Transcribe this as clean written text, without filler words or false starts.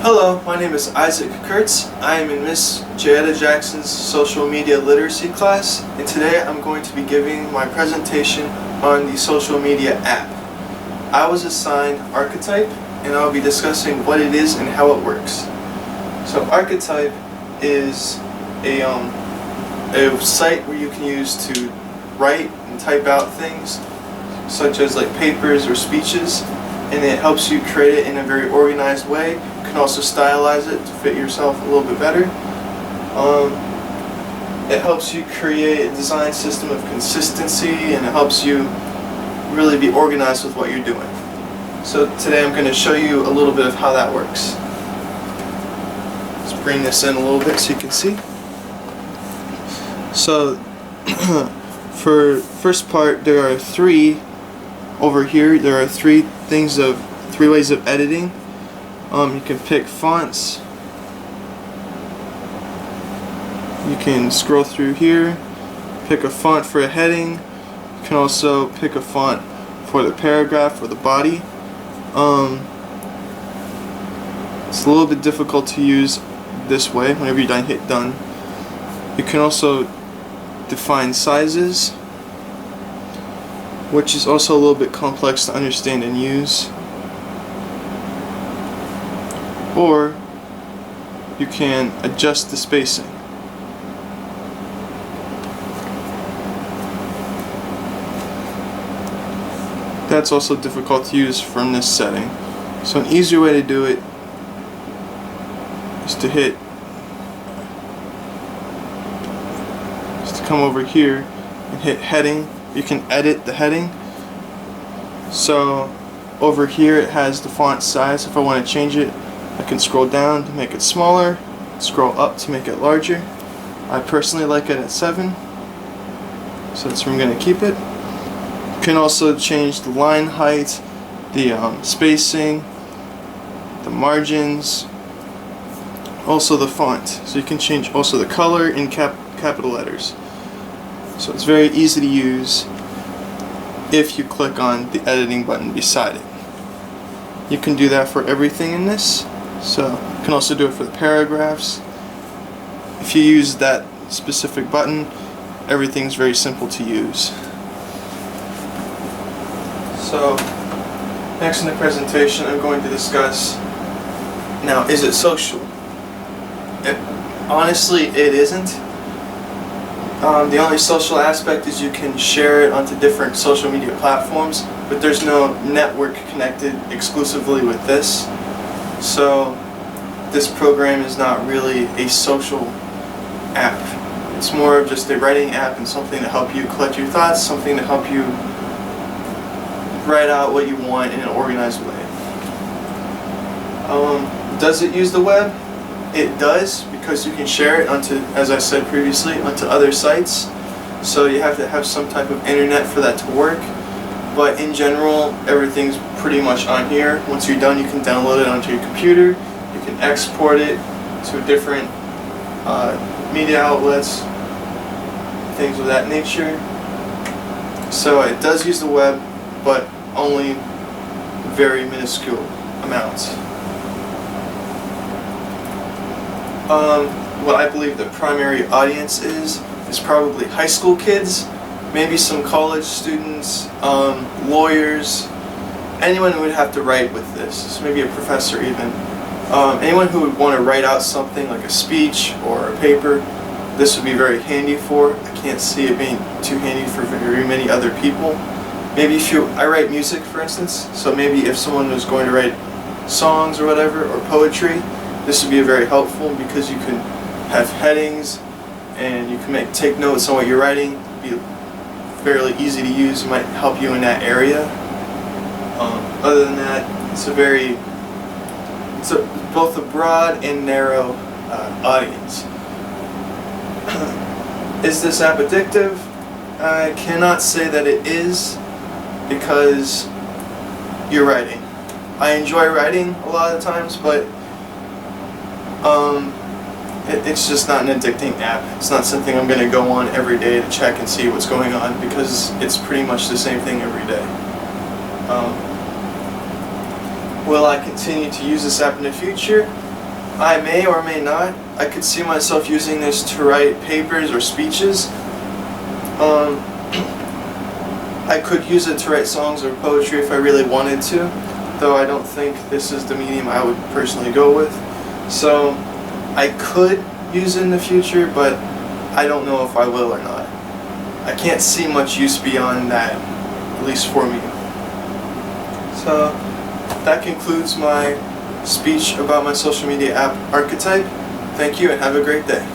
Hello, my name is Isaac Kurtz. I am in Miss Jayetta Jackson's Social Media Literacy class, and today I'm going to be giving my presentation on the social media app. I was assigned Archetype, and I'll be discussing what it is and how it works. So Archetype is a site where you can use to write and type out things, such as like papers or speeches, and it helps you create it in a very organized way. You can also stylize it to fit yourself a little bit better. It helps you create a design system of consistency, and it helps you really be organized with what you're doing. So today I'm going to show you a little bit of how that works. Let's bring this in a little bit so you can see. So for first part, there are three ways of editing. You can pick fonts. You can scroll through here, pick a font for a heading. You can also pick a font for the paragraph or the body. It's a little bit difficult to use this way. Whenever you're done, hit done. You can also define sizes, which is also a little bit complex to understand and use. Or you can adjust the spacing. That's also difficult to use from this setting. So an easier way to do it is to come over here and hit heading. You can edit the heading. So over here it has the font size. If I want to change it, I can scroll down to make it smaller, scroll up to make it larger. I personally like it at 7, so that's where I'm going to keep it. You can also change the line height, the spacing, the margins, also the font. So you can change also the color in capital letters. So it's very easy to use if you click on the editing button beside it. You can do that for everything in this. So you can also do it for the paragraphs. If you use that specific button, everything's very simple to use. So next in the presentation I'm going to discuss, now, is it social? Honestly, it isn't. The only social aspect is you can share it onto different social media platforms, but there's no network connected exclusively with this. So this program is not really a social app. It's more of just a writing app and something to help you collect your thoughts, something to help you write out what you want in an organized way. Does it use the web? It does, because you can share it onto, as I said previously, onto other sites. So you have to have some type of internet for that to work. But in general, everything's pretty much on here. Once you're done, you can download it onto your computer. You can export it to different media outlets, things of that nature. So it does use the web, but only very minuscule amounts. What I believe the primary audience is probably high school kids, maybe some college students, lawyers, anyone who would have to write with this, so maybe a professor even. Anyone who would want to write out something like a speech or a paper, this would be very handy for. I can't see it being too handy for very many other people. Maybe I write music, for instance, so maybe if someone was going to write songs or whatever, or poetry, this would be very helpful because you can have headings and you can take notes on what you're writing. It'd be fairly easy to use. It might help you in that area. Other than that, it's both a broad and narrow audience. Is this app addictive? I cannot say that it is, because you're writing. I enjoy writing a lot of times, but it's just not an addicting app. It's not something I'm going to go on every day to check and see what's going on, because it's pretty much the same thing every day. Will I continue to use this app in the future? I may or may not. I could see myself using this to write papers or speeches. I could use it to write songs or poetry if I really wanted to, though I don't think this is the medium I would personally go with. So I could use it in the future, but I don't know if I will or not. I can't see much use beyond that, at least for me. So that concludes my speech about my social media app archetype. Thank you and have a great day.